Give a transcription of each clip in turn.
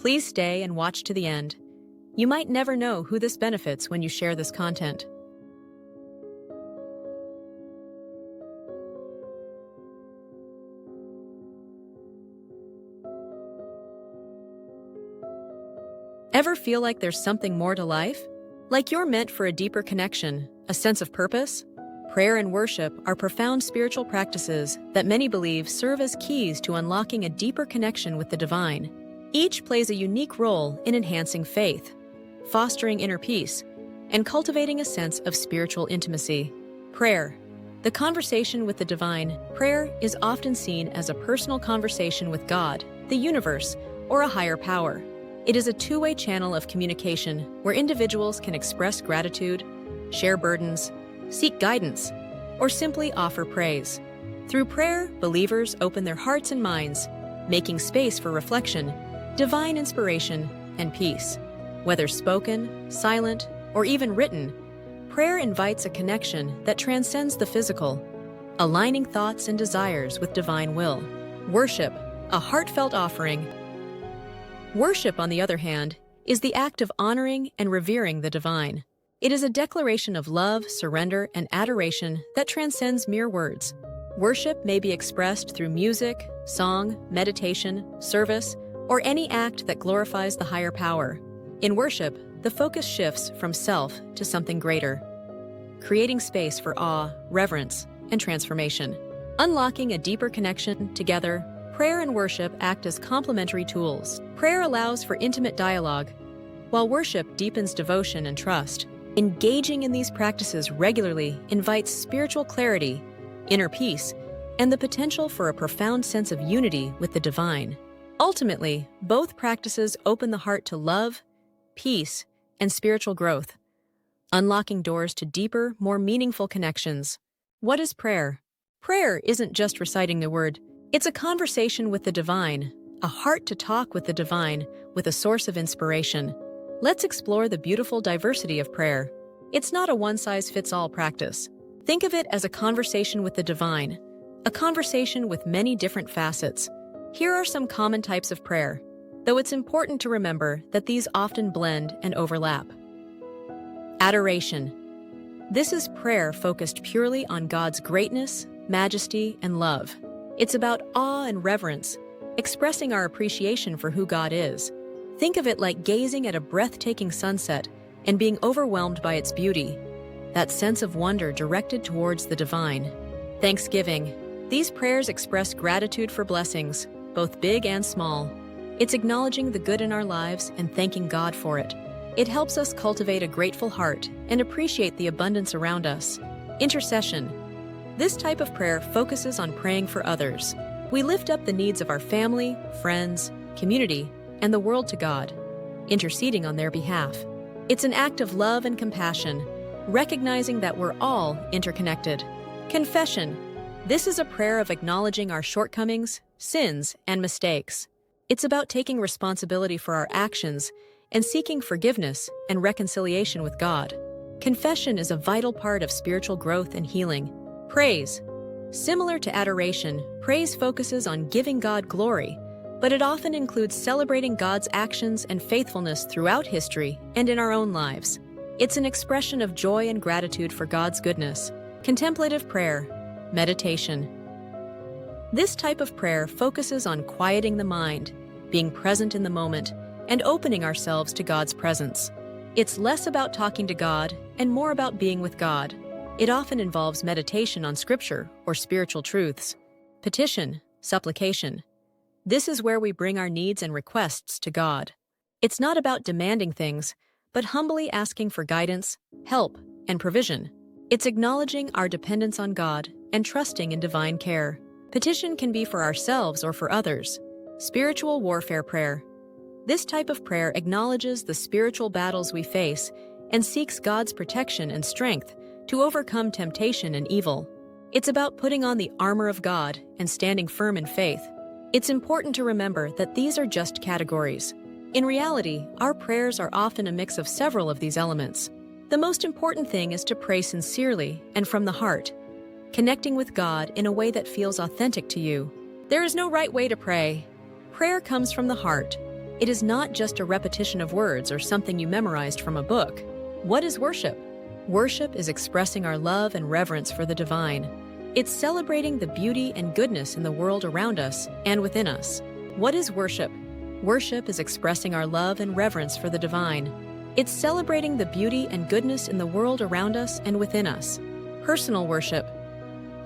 Please stay and watch to the end. You might never know who this benefits when you share this content. Ever feel like there's something more to life? Like you're meant for a deeper connection, a sense of purpose? Prayer and worship are profound spiritual practices that many believe serve as keys to unlocking a deeper connection with the divine. Each plays a unique role in enhancing faith, fostering inner peace, and cultivating a sense of spiritual intimacy. Prayer. The conversation with the divine. Prayer is often seen as a personal conversation with God, the universe, or a higher power. It is a two-way channel of communication where individuals can express gratitude, share burdens, seek guidance, or simply offer praise. Through prayer, believers open their hearts and minds, making space for reflection, divine inspiration, and peace. Whether spoken, silent, or even written, prayer invites a connection that transcends the physical, aligning thoughts and desires with divine will. Worship, a heartfelt offering. Worship, on the other hand, is the act of honoring and revering the divine. It is a declaration of love, surrender, and adoration that transcends mere words. Worship may be expressed through music, song, meditation, service, or any act that glorifies the higher power. In worship, the focus shifts from self to something greater, creating space for awe, reverence, and transformation. Unlocking a deeper connection together, prayer and worship act as complementary tools. Prayer allows for intimate dialogue, while worship deepens devotion and trust. Engaging in these practices regularly invites spiritual clarity, inner peace, and the potential for a profound sense of unity with the divine. Ultimately, both practices open the heart to love, peace, and spiritual growth, unlocking doors to deeper, more meaningful connections. What is prayer? Prayer isn't just reciting the word. It's a conversation with the divine, a heart to talk with the divine, with a source of inspiration. Let's explore the beautiful diversity of prayer. It's not a one-size-fits-all practice. Think of it as a conversation with the divine, a conversation with many different facets. Here are some common types of prayer, though it's important to remember that these often blend and overlap. Adoration. This is prayer focused purely on God's greatness, majesty, and love. It's about awe and reverence, expressing our appreciation for who God is. Think of it like gazing at a breathtaking sunset and being overwhelmed by its beauty, that sense of wonder directed towards the divine. Thanksgiving. These prayers express gratitude for blessings, both big and small. It's acknowledging the good in our lives and thanking God for it. It helps us cultivate a grateful heart and appreciate the abundance around us. Intercession. This type of prayer focuses on praying for others. We lift up the needs of our family, friends, community, and the world to God, interceding on their behalf. It's an act of love and compassion, recognizing that we're all interconnected. Confession. This is a prayer of acknowledging our shortcomings, sins, and mistakes. It's about taking responsibility for our actions and seeking forgiveness and reconciliation with God. Confession is a vital part of spiritual growth and healing. Praise. Similar to adoration, praise focuses on giving God glory, but it often includes celebrating God's actions and faithfulness throughout history and in our own lives. It's an expression of joy and gratitude for God's goodness. Contemplative prayer. Meditation. This type of prayer focuses on quieting the mind, being present in the moment, and opening ourselves to God's presence. It's less about talking to God and more about being with God. It often involves meditation on scripture or spiritual truths. Petition, supplication. This is where we bring our needs and requests to God. It's not about demanding things, but humbly asking for guidance, help, and provision. It's acknowledging our dependence on God and trusting in divine care. Petition can be for ourselves or for others. Spiritual warfare prayer. This type of prayer acknowledges the spiritual battles we face and seeks God's protection and strength to overcome temptation and evil. It's about putting on the armor of God and standing firm in faith. It's important to remember that these are just categories. In reality, our prayers are often a mix of several of these elements. The most important thing is to pray sincerely and from the heart, connecting with God in a way that feels authentic to you. There is no right way to pray. Prayer comes from the heart, It is not just a repetition of words or something you memorized from a book. What is worship? Worship is expressing our love and reverence for the divine. It's celebrating the beauty and goodness in the world around us and within us. What is worship? Worship is expressing our love and reverence for the divine. It's celebrating the beauty and goodness in the world around us and within us. Personal worship.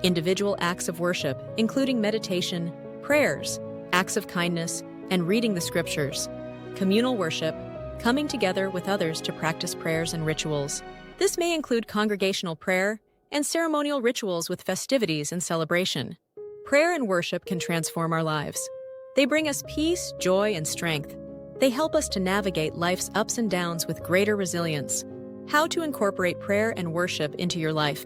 Individual acts of worship, including meditation, prayers, acts of kindness, and reading the scriptures. Communal worship, coming together with others to practice prayers and rituals. This may include congregational prayer and ceremonial rituals with festivities and celebration. Prayer and worship can transform our lives. They bring us peace, joy, and strength. They help us to navigate life's ups and downs with greater resilience. How to incorporate prayer and worship into your life.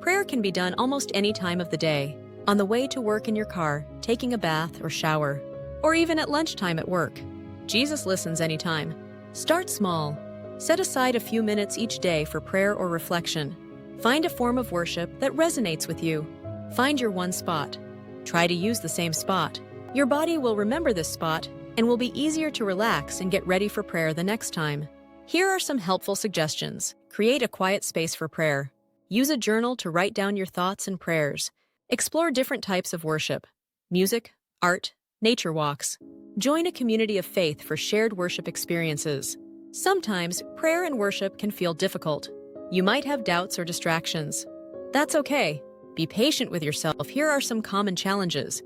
Prayer can be done almost any time of the day, on the way to work in your car, taking a bath or shower, or even at lunchtime at work. Jesus listens anytime. Start small. Set aside a few minutes each day for prayer or reflection. Find a form of worship that resonates with you. Find your one spot. Try to use the same spot. Your body will remember this spot and will be easier to relax and get ready for prayer the next time. Here are some helpful suggestions. Create a quiet space for prayer. Use a journal to write down your thoughts and prayers. Explore different types of worship: music, art, nature walks. Join a community of faith for shared worship experiences. Sometimes, prayer and worship can feel difficult. You might have doubts or distractions. That's okay. Be patient with yourself. Here are some common challenges.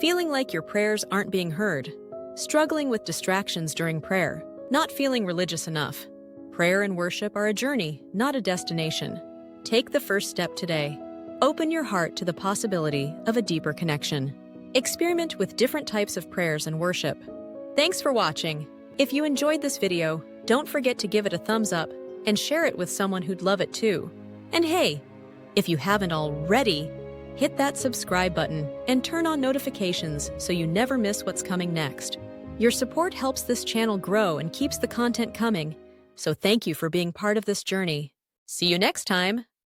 Feeling like your prayers aren't being heard. Struggling with distractions during prayer. Not feeling religious enough. Prayer and worship are a journey, not a destination. Take the first step today. Open your heart to the possibility of a deeper connection. Experiment with different types of prayers and worship. Thanks for watching. If you enjoyed this video, don't forget to give it a thumbs up and share it with someone who'd love it too. And hey, if you haven't already, hit that subscribe button and turn on notifications so you never miss what's coming next. Your support helps this channel grow and keeps the content coming, so thank you for being part of this journey. See you next time!